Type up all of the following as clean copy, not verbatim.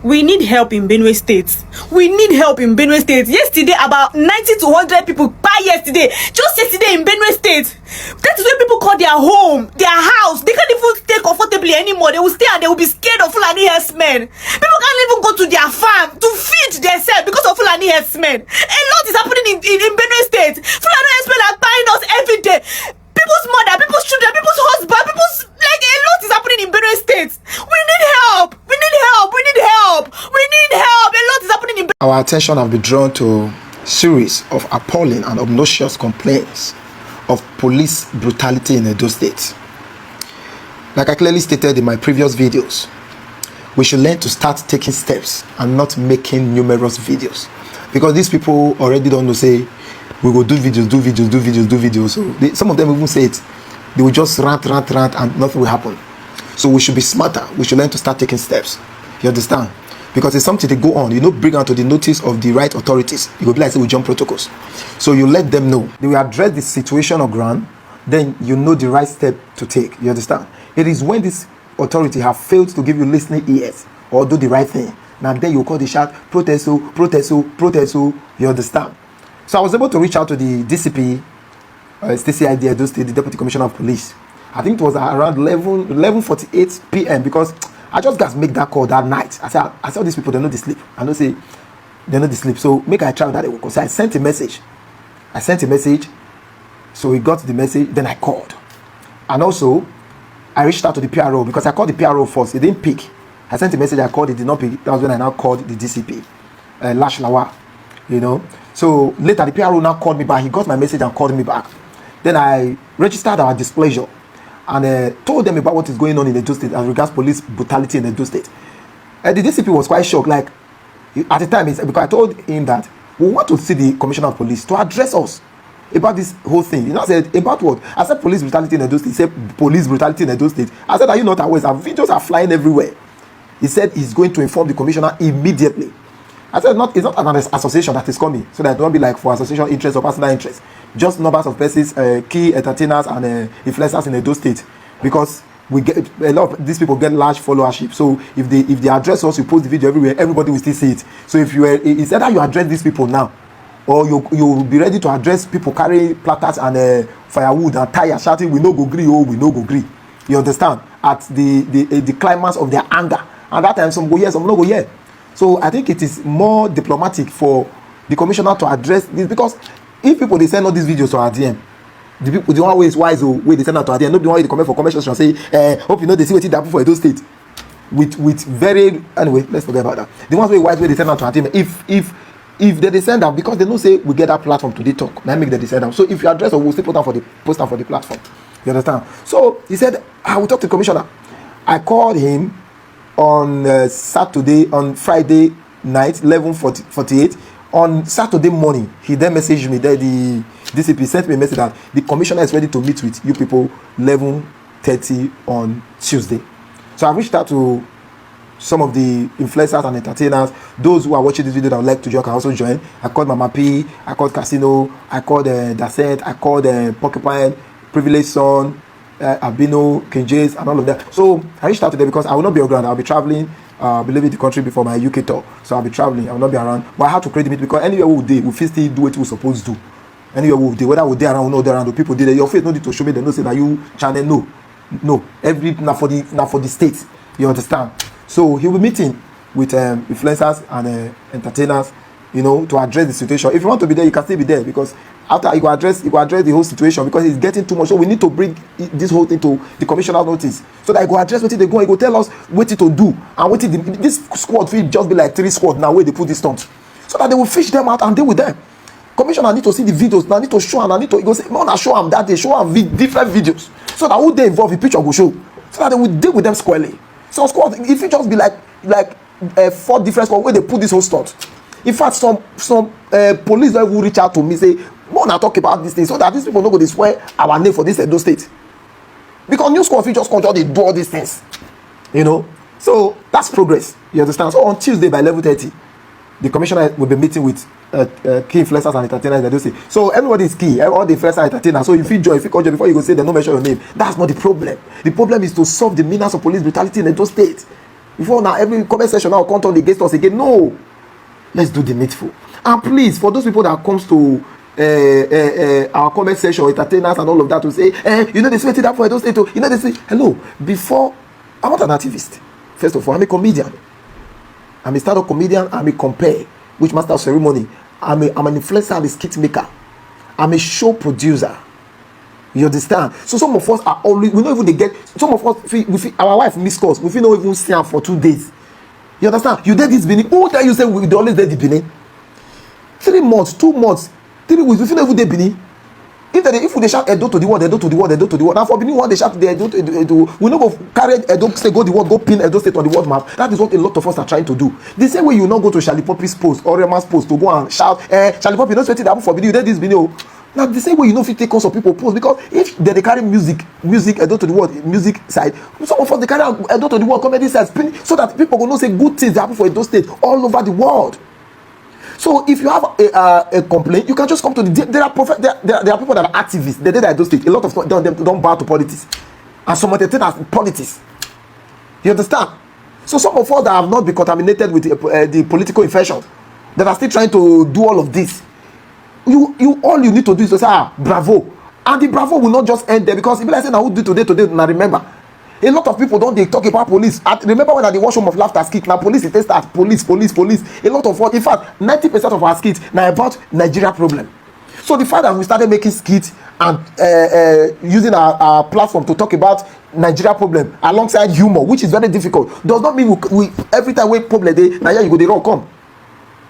We need help in Benue State. We need help in Benue State. Yesterday, about 90 to 100 people yesterday. Just yesterday in Benue State. That is when people call their home, their house. They can't even stay comfortably anymore. They will stay and they will be scared of Fulani herdsmen. People can't even go to their farm to feed themselves because of Fulani herdsmen. A lot is happening in Benue State. Fulani herdsmen are buying us every day. People's mother, people's children, people's husband, like a lot is happening in Benue State. We need help. We need help. We need help. We need help. A lot is happening in Our attention have been drawn to series of appalling and obnoxious complaints of police brutality in Edo State. Like I clearly stated in my previous videos, we should learn to start taking steps and not making numerous videos, because these people already don't know, say we will do videos. So some of them even say it. They will just rant, and nothing will happen. So we should be smarter. We should learn to start taking steps. You understand? Because it's something to go on. You know, bring out to the notice of the right authorities. You will be like, say, we jump protocols. So you let them know. They will address the situation on ground. Then you know the right step to take. You understand? It is when this authority have failed to give you listening ears or do the right thing. Now then you call the shout, protest. You understand? So I was able to reach out to the DCP, CID Edo State, the Deputy Commissioner of Police. I think it was around 11:48 p.m. because I just got to make that call that night. I saw these people, they know they sleep. I know say they know they sleep. So make I try that they work. So I sent a message. So he got the message. Then I called, and also I reached out to the PRO because I called the PRO first. He didn't pick. I sent a message. I called. He did not pick. That was when I now called the DCP, Lash Lawa. You know. So later the PRO now called me back. He got my message and called me back. Then I registered our displeasure and told them about what is going on in Edo State as regards police brutality in Edo State. The DCP was quite shocked. Like at the time, because I told him that we want to see the Commissioner of Police to address us about this whole thing. You know, I said about what? I said police brutality in Edo State. He said police brutality in Edo State. I said, are you not aware? Our videos are flying everywhere. He said he's going to inform the commissioner immediately. I said, it's not an association that is coming, so that it won't be like for association interest or personal interest. Just numbers of persons, key entertainers and influencers in Edo State, because we get a lot of these people get large followership. So if they address us, you post the video everywhere, everybody will still see it. So if it's either you address these people now, or you will be ready to address people carrying placards and firewood and tire shouting, "We no go gree, oh, we no go gree." You understand? At the climax of their anger, and that time some go here, some no go here. So I think it is more diplomatic for the commissioner to address this, because if people they send all these videos to our DM, the people the one way is wise way they send out to our DM, not the one way they comment for comment section say, hope you know they see what it happen for Edo State. With very anyway, let's forget about that. The ones way wise way they send out to our DM, if they send out because they know say we get that platform to talk, now make the send out. So if you address or we'll still post down for the platform. You understand? So he said, I will talk to the commissioner. I called him on Saturday, on Friday night, 11:48. On Saturday morning, he then messaged me that the DCP sent me a message that the commissioner is ready to meet with you people 11:30 on Tuesday. So I reached out to some of the influencers and entertainers. Those who are watching this video that would like to join can also join. I called Mama P, I called Casino, I called Dasset, I called Porcupine, Privileged Son, Albino, Kinjays, and all of that. So I reached out to them because I will not be around. I'll be traveling, be leaving the country before my UK tour. So I'll be traveling. I will not be around. But I have to create the meet because anywhere we do, we still do what we're supposed to do. Anywhere we do, whether we're there around or not there around, the people did it. Your face no need to show me. They don't say that you channel. No. Every now for the states. You understand? So he will be meeting with influencers and entertainers, you know, to address the situation. If you want to be there, you can still be there because after you go address the whole situation because it's getting too much. So we need to bring this whole thing to the commissioner notice so that I go address what they go. He go tell us what to do and what this squad will just be like 3 squad now where they put this stunt so that they will fish them out and deal with them. Commissioner need to see the videos. Now need to show and I need to go say, man, I show them that they show them different videos so that who they involve in picture go show so that they will deal with them squarely. So squad, if it just be like 4 different squad where they put this whole stunt. In fact, some police will reach out to me say, "Man, I talk about this thing so that these people don't go to swear our name for this Edo State." Because new squad just control they do all these things, you know. So that's progress. You understand? So on Tuesday by 11:30, the commissioner will be meeting with key influencers and entertainers in Edo State. So everybody is key. All the influencers and entertainers. So if you join before you go say they don't mention your name, that's not the problem. The problem is to solve the menace of police brutality in Edo State. Before now, every comment section now come turn against us again. No. Let's do the needful. And please, for those people that comes to our comment section, entertainers and all of that, to say, you know, they sweated up for those state. You know, they say, hello, before, I'm not an activist. First of all, I'm a comedian. I'm a stand-up comedian. I'm a compare, which master of ceremony. I'm an influencer and a skit maker. I'm a show producer. You understand? So some of us are always, we don't even they get, some of us, we feel, our wife miss calls. We feel not even see her for 2 days. You understand? You did this Benin. Who tell you say we always did the Benin? 3 months, 2 months, 3 weeks, we feel not even the Benin. If they shout Edo to the world, Edo to the world, Edo to the world. Now for Benin one, they shout the Edo to Edo. We no go carry Edo, say go the world, go pin Edo state on the world map. That is what a lot of us are trying to do. The same way you not go to Charlie Poppy's post or Rema's post to go and shout, Charlie Poppy, don't sweat it happen for Benin. You did this Benin. Now the same way you know if you take on some people post, because if they carry music Edo to the world, music side, some of us they carry Edo to the world comedy side, so that people go know say good things happen for Edo state all over the world. So if you have a complaint, you can just come to the. There are people that are activists. They did Edo state. A lot of them don't bow to politics, and some of them as politics. You understand? So some of us that have not been contaminated with the political infection, that are still trying to do all of this, you all you need to do is to say bravo, and the bravo will not just end there, because if I say now who do today now remember. A lot of people don't they talk about police. Remember when at the washroom of laughter skit, now police it start police. A lot of what, in fact, 90% of our skits now about Nigeria problem. So the fact that we started making skits and using our platform to talk about Nigeria problem alongside humor, which is very difficult, does not mean we every time we problem day now you go the wrong come.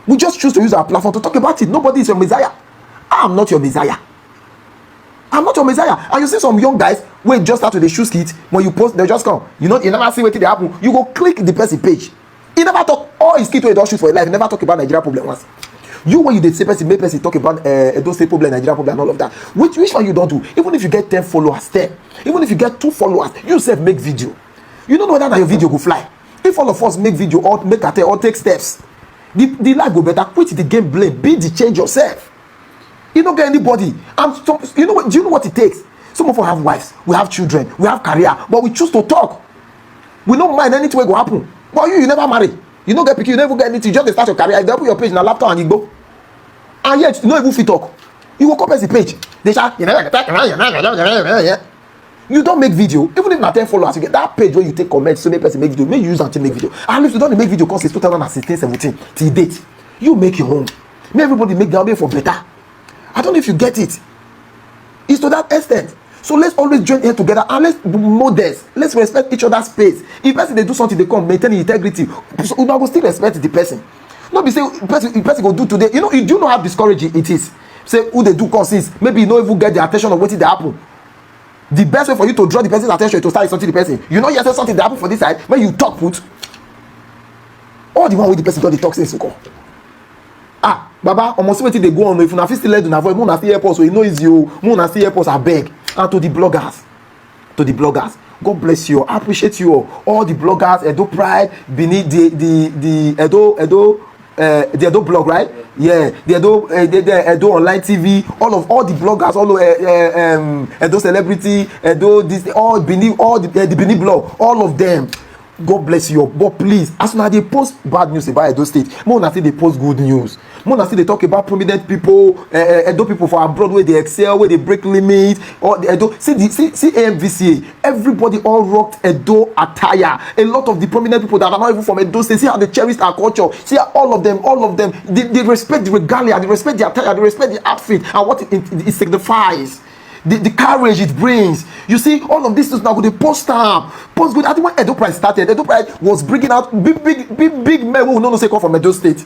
We just choose to use our platform to talk about it. Nobody is your messiah. I'm not your messiah. I'm not your messiah. And you see some young guys when just start with the shoe skit, when you post, they just come. You know, you never see what they happen. You go click the person page. He never talk all his skit where he don't shoot for your life. He never talk about Nigeria problem once. You when you did say person, make person talk about those state problem, Nigeria problem, and all of that. Which one you don't do? Even if you get 10 followers, 10. Even if you get 2 followers, you self make video. You don't know whether your video go fly. If all of us make video or make a or take steps, the life go better. Quit the game blame. Be the change yourself. You don't get anybody. And so, you know what? Do you know what it takes? Some of us have wives, we have children, we have career, but we choose to talk. We don't mind anything will go happen. But you never marry. You don't get picky, you never get anything. You just start your career. You open your page in a laptop and you go. And yet, you don't even fit talk. You will copy the page. They shout, you don't make video. Even if not 10 followers, you get that page where you take comments, so many person make video. May you use until make video. And if you don't make video, because it's 2016, 17 till date, you make your own. May everybody make their own for better. I don't know if you get it. It's to that extent. So let's always join here together and let's be modest. Let's respect each other's space. If person they do something, they come maintain integrity. So we will still respect the person. Not be say the person go do today. You know, you do know how discouraging it is. Say who they do causes. Maybe you don't even get the attention of what did happen. The best way for you to draw the person's attention is to start something the person. You know, you say something that happen for this side. When you talk, put all the one with the person got the talk say so. Baba, almost wetin dey go on. If una fit still let una avoid, una still help us. So you know is you, una still help us. I beg. And to the bloggers, God bless you. I appreciate you all the bloggers. Edo Pride, beneath the Edo blog, right? Yeah, the Edo online TV. All the bloggers, all Edo celebrity, Edo this, all beneath all the beneath blog, all of them. God bless you, but please, as soon as they post bad news about Edo State, more than say they post good news. More than say they talk about prominent people, Edo people for abroad where they excel, where they break limits, or the Edo. See AMVCA, everybody all rocked Edo attire. A lot of the prominent people that are not even from Edo State, see how they cherish our culture. See how all of them, they respect the regalia, they respect the attire, they respect the outfit and what it signifies. The courage it brings. You see, all of this is now with the post good. I think when Edo Pride started, Edo Pride was bringing out big men who don't say come from Edo State.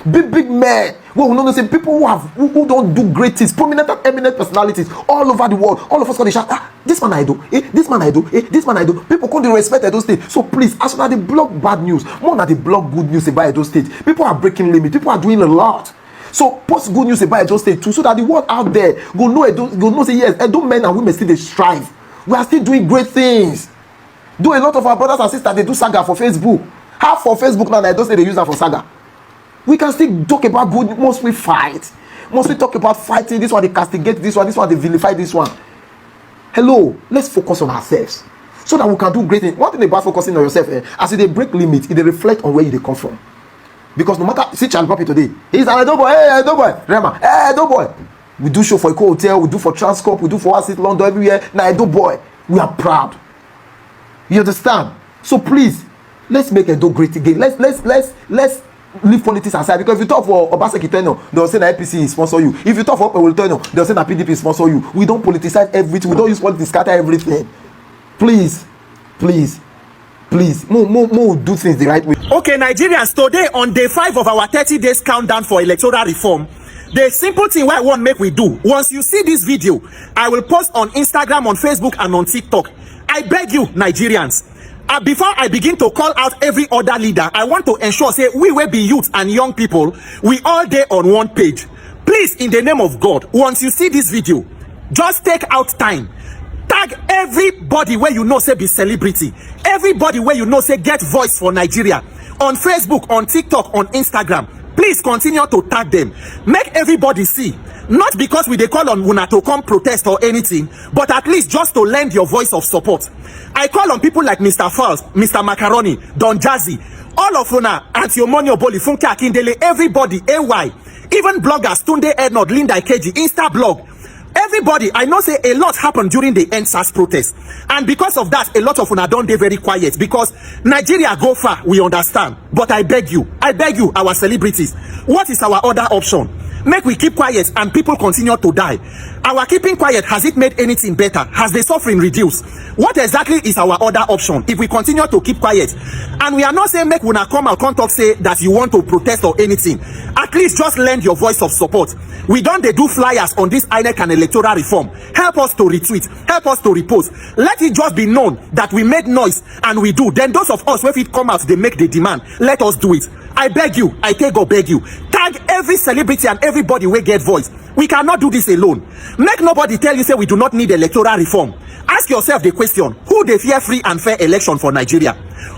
Big men who don't say people who don't do great things, prominent and eminent personalities all over the world. All of us can shout, this man I do, this man I do, this man I do. People can't respect Edo State. So please, as soon as they blog bad news, more than they blog good news about Edo State, people are breaking limits. People are doing a lot. So post good news about Edo State too, so that the world out there go know say yes, Edo men and women still they strive. We are still doing great things. Do a lot of our brothers and sisters they do saga for Facebook. Half for Facebook now, Edo State they use that for saga. We can still talk about good, mostly fight. Mostly talk about fighting. This one they castigate this one they vilify this one. Hello, let's focus on ourselves. so that we can do great things. One thing about focusing on yourself, as they break limits, they reflect on where you come from. Because no matter, see Charlie Poppy today, he's an Edo boy, hey, Edo boy, Rema, hey, Edo boy. We do show for Eco Hotel, we do for Transcorp, we do for us in London, everywhere. Now, Edo boy, we are proud. You understand? So please, let's make Edo great again. Let's leave politics aside. Because if you talk for Obaseki Tenno, they'll say that APC is sponsor you. If you talk for Oruche Tenno, they'll say that PDP is sponsor you. We don't politicize everything. We don't use politics to scatter everything. Please, more do things the right way. Okay, Nigerians, today on day 5 of our 30 days countdown for electoral reform, the simple thing what I want make we do, once you see this video, I will post on Instagram, on Facebook, and on TikTok. I beg you, Nigerians, before I begin to call out every other leader, I want to ensure, say, we will be youth and young people, we all day on one page. Please, in the name of God, once you see this video, just take out time. Tag everybody where you know say be celebrity. Everybody where you know say get voice for Nigeria. On Facebook, on TikTok, on Instagram. Please continue to tag them. Make everybody see. Not because we dey call on una to come protest or anything, but at least just to lend your voice of support. I call on people like Mr. Falls, Mr. Macaroni, Don Jazzy, all of una, Antiomonio Boli, Funke Akindele, everybody, AY, even bloggers, Tunde Ednod, Linda Ikeji, Insta blog. Everybody, I know say a lot happened during the NSAS protest, and because of that, a lot of una don dey very quiet, because Nigeria go far, we understand. But I beg you, our celebrities, what is our other option? Make we keep quiet and people continue to die. Our keeping quiet, has it made anything better? Has the suffering reduced? What exactly is our other option if we continue to keep quiet? And we are not saying make una come out, come talk say that you want to protest or anything. At least just lend your voice of support. We don't do flyers on this INEC and electoral reform. Help us to retweet, help us to repost. Let it just be known that we made noise and we do. Then those of us where it come out, they make the demand. Let us do it. I beg you, I take or beg you. Tag every celebrity and everybody will get voice. We cannot do this alone. Make nobody tell you say we do not need electoral reform. Ask yourself the question, who they fear free and fair election for Nigeria?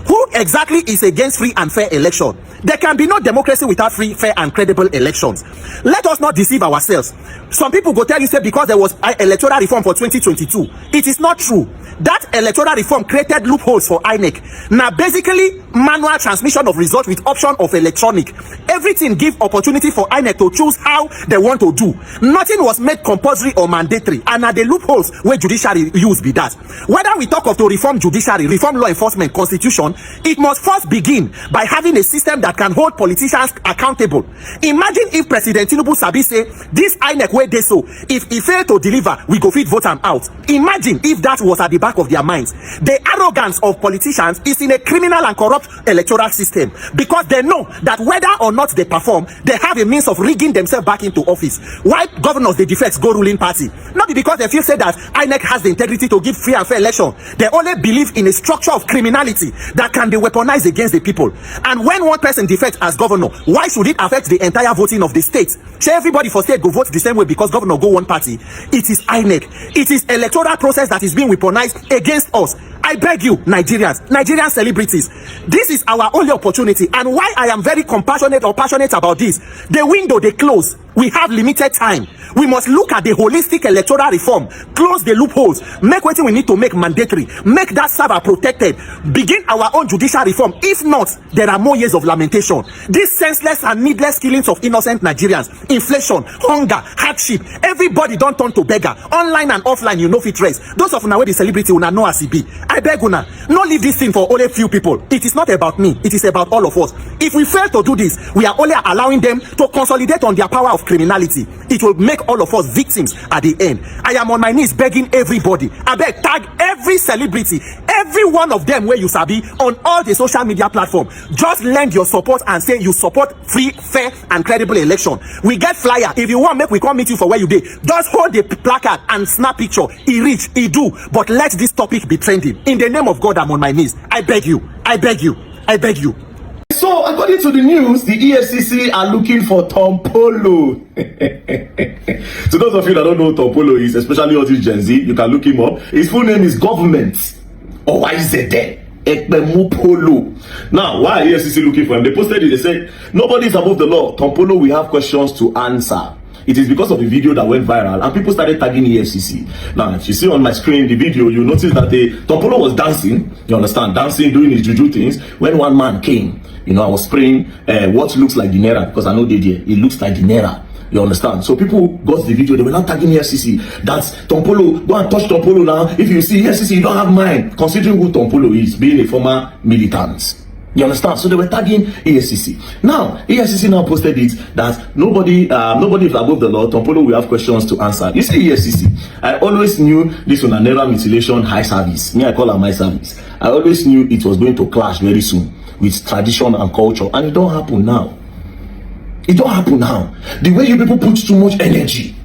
Who exactly is against free and fair election? There can be no democracy without free, fair, and credible elections. Let us not deceive ourselves. Some people go tell you say because there was electoral reform for 2022. It is not true. That electoral reform created loopholes for INEC. Now basically manual transmission of results with option of electronic. Everything give opportunity for INEC to choose how they want to do. Nothing was made compulsory or mandatory, and are the loopholes where judiciary use be that. Whether we talk of to reform judiciary, reform law enforcement, constitution, it must first begin by having a system that can hold politicians accountable. Imagine if President Tinubu sabi say this INEC way they so, if he fail to deliver, we go fit vote him out. Imagine if that was at the back of their minds. The arrogance of politicians is in a criminal and corrupt electoral system, because they know that whether or not they perform, they have a means of rigging themselves back into office. Why governors they defect go ruling party? Not because they feel say that INEC has the integrity to give free and fair election. They only believe in a structure of criminality that can be weaponized against the people. And when one person defects as governor, why should it affect the entire voting of the state? Shall everybody for state go vote the same way because governor go one party? It is INEC. It is electoral process that is being weaponized against us. I beg you, Nigerians, Nigerian celebrities, this is our only opportunity. And why I am very compassionate or passionate about this, the window they close. We have limited time. We must look at the holistic electoral reform, close the loopholes, make what we need to make mandatory, make that server protected, begin our own judicial reform. If not, there are more years of lamentation. These senseless and needless killings of innocent Nigerians, inflation, hunger, hardship, everybody don't turn to beggar. Online and offline, you know fit rest. Those of una where the celebrity una know as it be. I beg una, no leave this thing for only few people. It is not about me, it is about all of us. If we fail to do this, we are only allowing them to consolidate on their power of criminality. It will make all of us victims at the end. I am on my knees begging everybody. I beg, tag every celebrity, every one of them where you sabi on all the social media platforms. Just lend your support and say you support free, fair, and credible election. We get flyer. If you want, make we come meet you for where you dey. Just hold the placard and snap picture. He reach, he do. But let this topic be trending. In the name of God, I'm on my knees. I beg you. I beg you. I beg you. So, according to the news, the EFCC are looking for Tompolo. To those of you that don't know who Tompolo is, especially all these Gen Z, you can look him up. His full name is Government. Or why is it there? Polo. Now, why are EFCC looking for him? They posted it, they said, nobody is above the law. Tompolo, we have questions to answer. It is because of a video that went viral and people started tagging EFCC. Now, if you see on my screen the video, you notice that Tompolo was dancing, you understand, dancing, doing his juju things, when one man came. You know, I was spraying what looks like the Naira, because I know they did. It looks like the Naira. You understand? So people got the video, they were not tagging EFCC. That's Tompolo, go and touch Tompolo now. If you see EFCC, you don't have mind, considering who Tompolo is, being a former militant. You understand? So they were tagging EFCC. Now, EFCC now posted it that nobody is above the law. Tompolo will have questions to answer. You see, EFCC, I always knew this was a Naira mutilation high service. Me, I call her my service. I always knew it was going to clash very soon with tradition and culture, and it don't happen now. It don't happen now. The way you people put too much energy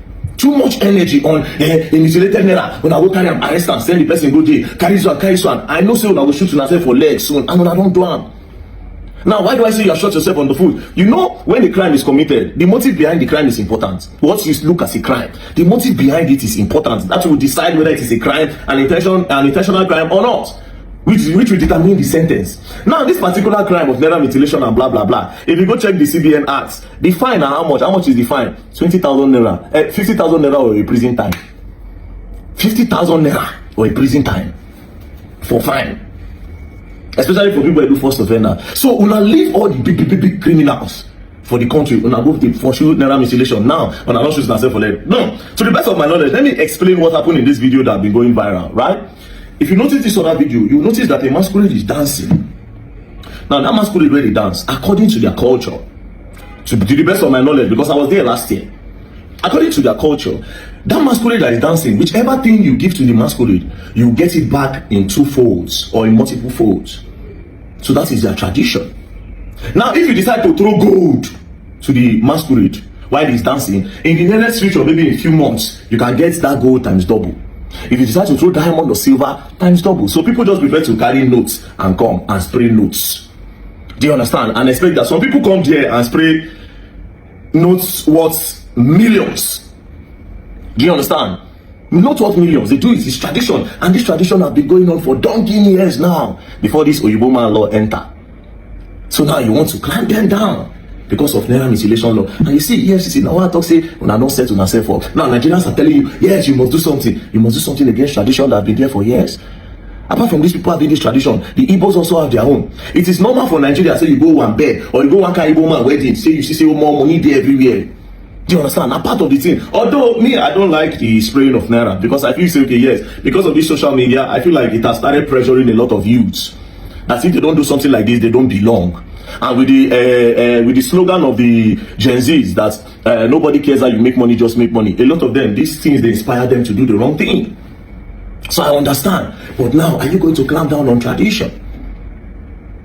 on a mutilated Naira, when I go carry an arrest and send the person go jail, carry one. I know say when I will shoot myself for legs soon, and when I don't do am. Now, why do I say you have shot yourself on the foot? You know, when the crime is committed, the motive behind the crime is important. What you look as a crime, the motive behind it is important. That will decide whether it is a crime, an intentional crime or not. Which will determine the sentence. Now, this particular crime of Naira mutilation and blah blah blah. If you go check the CBN Acts, the fine and how much? How much is the fine? 20,000 Naira, 50,000 Naira or a prison time. 50,000 Naira or a prison time for fine. Especially for people who do first offender. So, una leave all the big criminals for the country. Una go for sure Naira mutilation. Now, una not shoot myself for that. No. To the best of my knowledge, let me explain what happened in this video that has been going viral, right? If you notice this other video, you notice that a masquerade is dancing. Now, that masquerade where they dance, according to their culture, to the best of my knowledge, because I was there last year, according to their culture, that masquerade that is dancing, whichever thing you give to the masquerade, you get it back in 2 folds or in multiple folds. So that is their tradition. Now, if you decide to throw gold to the masquerade while he's dancing, in the next future, maybe in a few months, you can get that gold times double. If you decide to throw diamond or silver, times double. So people just prefer to carry notes and come and spray notes. Do you understand? And expect that some people come here and spray notes worth millions. Do you understand? Not worth millions. They do it. It's tradition. And this tradition has been going on for donkey years now before this Oyibo man law enter. So now you want to clamp them down because of Naira mutilation law. And you see, EFCC, now what I talk say, when I don't set on yourself up. Now Nigerians are telling you, yes, you must do something. You must do something against tradition that has been there for years. Apart from these people having this tradition, the Igbos also have their own. It is normal for Nigeria, say you go one bed, or you go one kind Igbo man wedding, say you see more money there everywhere. Do you understand? A part of the thing. Although me, I don't like the spraying of Naira, because I feel say, okay, yes, because of this social media, I feel like it has started pressuring a lot of youths. That if they don't do something like this, they don't belong. And with the slogan of the Gen Zs that nobody cares how you make money, just make money. A lot of them, these things, they inspire them to do the wrong thing. So I understand. But now, are you going to clamp down on tradition?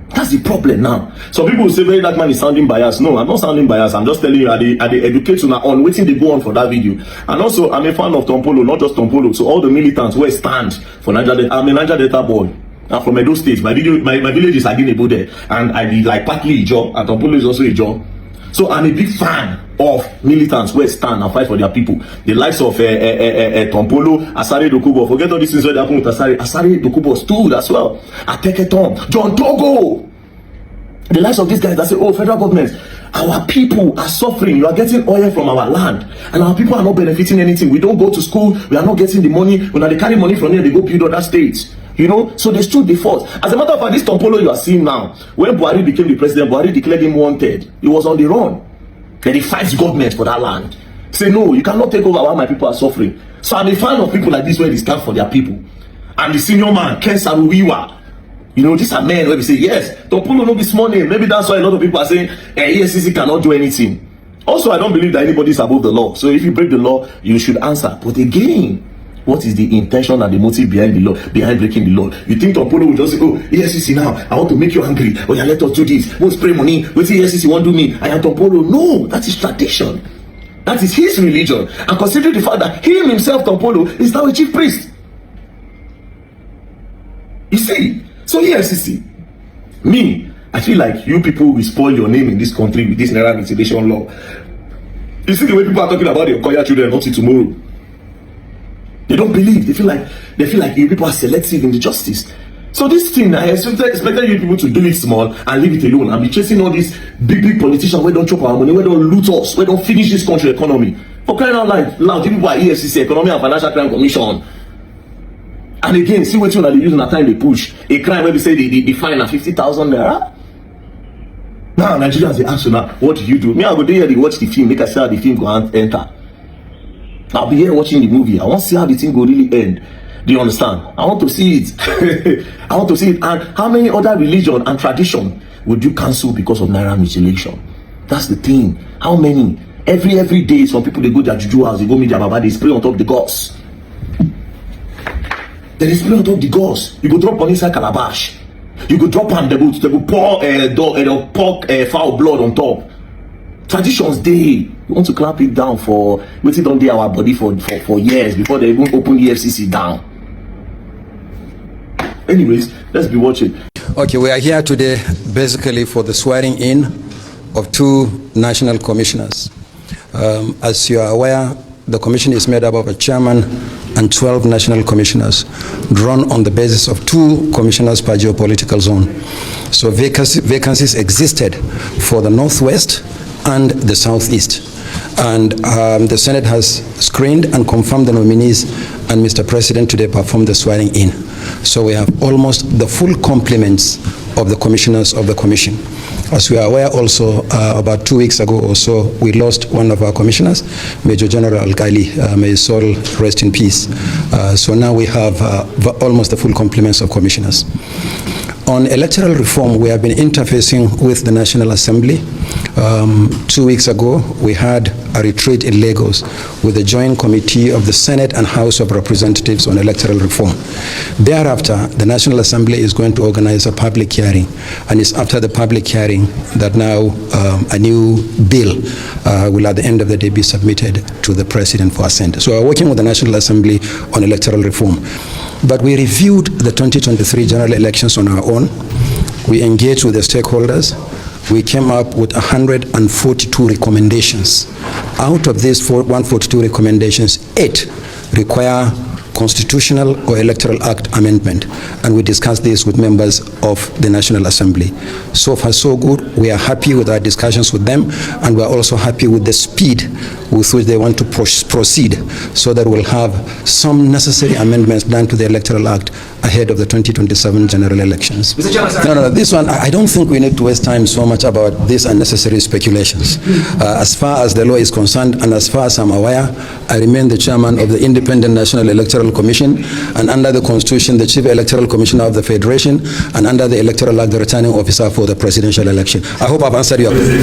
That's the problem now. Some people will say VeryDarkMan is sounding biased. No, I'm not sounding biased. I'm just telling you, I educate you now on waiting they go on for that video. And also, I'm a fan of Tompolo, not just Tompolo. So all the militants who stand for Niger Delta, I'm a Niger Delta boy. I'm from Edo State. My village is Aginebo there. And I be like partly Ijo, and Tompolo is also Ijo. So I'm a big fan of militants who stand and fight for their people. The likes of Tompolo, Asare Dokubo. Forget all these things that happen with Asare. Asare Dokubo stood as well. Ateketon, John Togo. The likes of these guys that say, oh, federal government, our people are suffering. You are getting oil from our land, and our people are not benefiting anything. We don't go to school. We are not getting the money. When they carry money from here, they go build other states. You know, so they stood the force. As a matter of fact, this Tompolo you are seeing now, when Buhari became the president, Buhari declared him wanted. He was on the run. Then he fights government for that land. Say, no, you cannot take over while my people are suffering. So I'm a fan of people like this where they stand for their people. And the senior man, Ken Saruwiwa, you know, these are men where we say, yes, Tompolo no be small name. Maybe that's why a lot of people are saying, EFCC cannot do anything. Also, I don't believe that anybody is above the law. So if you break the law, you should answer. But again, what is the intention and the motive behind the law, behind breaking the law? You think Tompolo will just say, oh, EFCC now, I want to make you angry. Oh, yeah, let us do this. We'll spray money. We'll say EFCC won't do me. I am Tompolo. No, that is tradition. That is his religion. And considering the fact that him himself, Tompolo, is now a chief priest. You see? So EFCC, me, I feel like you people will spoil your name in this country with this Naira mutilation law. You see the way people are talking about the Okoya children not till tomorrow. They don't believe. They feel like you people are selective in the justice. So this thing, I expected you people to do it small and leave it alone and be chasing all these big politicians where don't chop our money, where don't loot us, where don't finish this country economy. But For crying out loud, people are EFCC, Economic and Financial Crime Commission. And again, see what you are using that time they push. A crime where they say they fine at 50,000 naira. Now Nigerians they ask you now, what do you do? Me, I go there, they watch the film, make I see how the film go and enter. I'll be here watching the movie. I want to see how the thing go really end. Do you understand? I want to see it. I want to see it. And how many other religion and tradition would you cancel because of Naira mutilation? That's the thing. How many? Every day, some people they go to their juju house, they go meet their baba, they spray on top the gods. They spray on top the gods. You go drop on inside calabash. You go drop on they go pour foul blood on top. Traditions day. You want to clamp it down for waiting on our body for years before they even open the FCC down. Anyways, let's be watching. Okay, we are here today basically for the swearing in of 2 national commissioners. As you are aware, the commission is made up of a chairman and 12 national commissioners drawn on the basis of 2 commissioners per geopolitical zone. So vacancies existed for the Northwest and the Southeast. And the Senate has screened and confirmed the nominees, and Mr. President today performed the swearing in. So we have almost the full complements of the commissioners of the commission. As we are aware also, about 2 weeks ago or so, we lost one of our commissioners, Major General Al-Kaili, may his soul rest in peace. So now we have almost the full complements of commissioners. On electoral reform, we have been interfacing with the National Assembly. 2 weeks ago, we had a retreat in Lagos with the Joint Committee of the Senate and House of Representatives on electoral reform. Thereafter, the National Assembly is going to organize a public hearing, and it's after the public hearing that now a new bill will at the end of the day be submitted to the President for assent. So we're working with the National Assembly on electoral reform. But we reviewed the 2023 general elections on our own. We engaged with the stakeholders. We came up with 142 recommendations. Out of these 142 recommendations, 8 require constitutional or electoral act amendment, and we discussed this with members of the National Assembly. So far so good. We are happy with our discussions with them, and we are also happy with the speed with which they want to proceed, so that we'll have some necessary amendments done to the electoral act ahead of the 2027 general elections. No, this one, I don't think we need to waste time so much about these unnecessary speculations. As far as the law is concerned, and as far as I'm aware, I remain the chairman of the Independent National Electoral Commission, and under the Constitution, the Chief Electoral Commissioner of the Federation, and under the Electoral Act, the returning officer for the presidential election. I hope I've answered your question.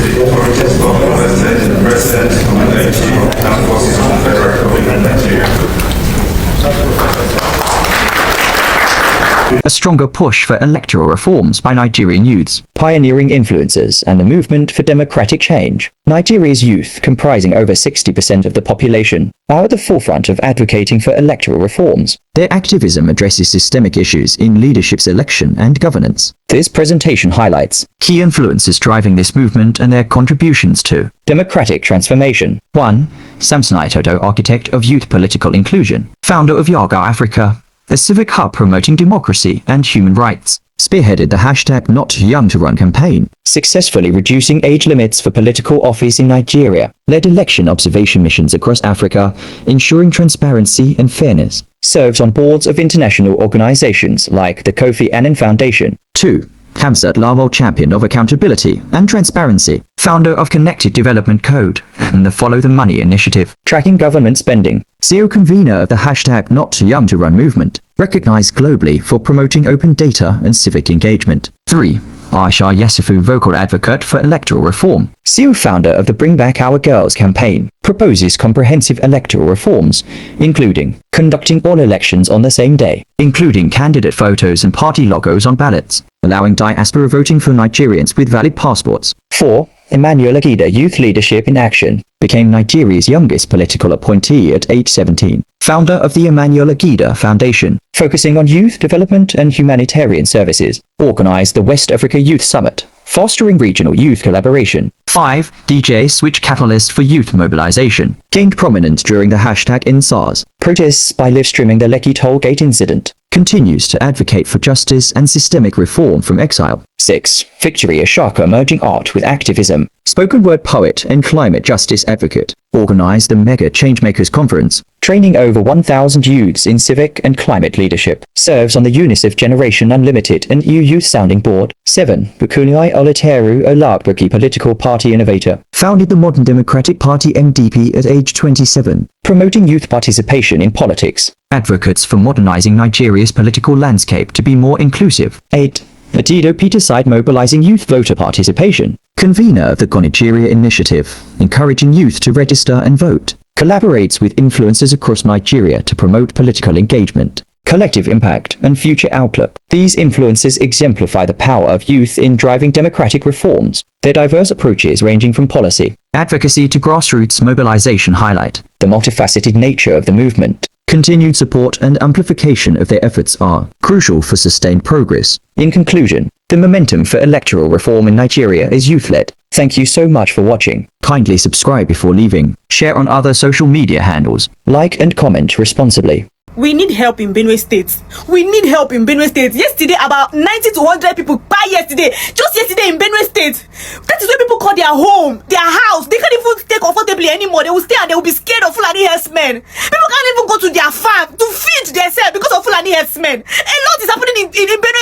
A stronger push for electoral reforms by Nigerian youths, pioneering influencers, and the movement for democratic change. Nigeria's youth, comprising over 60% of the population, are at the forefront of advocating for electoral reforms. Their activism addresses systemic issues in leadership selection and governance. This presentation highlights key influences driving this movement and their contributions to democratic transformation. 1. Samson Itodo, architect of youth political inclusion, founder of Yaga Africa, a civic hub promoting democracy and human rights, spearheaded the hashtag Not Too Young to Run campaign, successfully reducing age limits for political office in Nigeria, led election observation missions across Africa, ensuring transparency and fairness, serves on boards of international organizations like the Kofi Annan Foundation. 2. Hamzat Lawal, champion of accountability and transparency, founder of Connected Development Code and the Follow the Money initiative, tracking government spending, CEO convener of the hashtag Not Too Young to Run movement, recognized globally for promoting open data and civic engagement. 3. Aisha Yasifu, vocal advocate for electoral reform, CEO founder of the Bring Back Our Girls campaign, proposes comprehensive electoral reforms, including conducting all elections on the same day, including candidate photos and party logos on ballots, allowing diaspora voting for Nigerians with valid passports. 4. Emmanuel Agida, Youth Leadership in Action, became Nigeria's youngest political appointee at age 17, founder of the Emmanuel Agida Foundation, focusing on youth development and humanitarian services, organized the West Africa Youth Summit, fostering regional youth collaboration. 5. DJ Switch, catalyst for youth mobilization, gained prominence during the hashtag InSARS protests by live streaming the Lekki toll gate incident, continues to advocate for justice and systemic reform from exile. 6. Victory Ashaka merging art with activism. Spoken word poet and climate justice advocate. Organized the Mega Changemakers Conference, training over 1,000 youths in civic and climate leadership. Serves on the UNICEF Generation Unlimited and EU Youth Sounding Board. 7. Bukunai Olateru Olagbaki political party innovator. Founded the Modern Democratic Party MDP at age 27. Promoting youth participation in politics. Advocates for modernizing Nigeria's political landscape to be more inclusive. 8. Atido Peterside mobilizing youth voter participation. Convener of the Nigeria Initiative, encouraging youth to register and vote. Collaborates with influencers across Nigeria to promote political engagement, collective impact, and future outlook. These influences exemplify the power of youth in driving democratic reforms. Their diverse approaches ranging from policy, advocacy to grassroots mobilization highlight the multifaceted nature of the movement. Continued support and amplification of their efforts are crucial for sustained progress. In conclusion, the momentum for electoral reform in Nigeria is youth-led. Thank you so much for watching. Kindly subscribe before leaving. Share on other social media handles. Like and comment responsibly. We need help in Benue State. We need help in Benue State. Yesterday, about 90 to 100 people died yesterday. Just yesterday in Benue State. That is where people call their home, their house. They can't even stay comfortably anymore. They will stay and they will be scared of Fulani herdsmen. People can't even go to their farm to feed themselves because of Fulani herdsmen. A lot is happening in Benue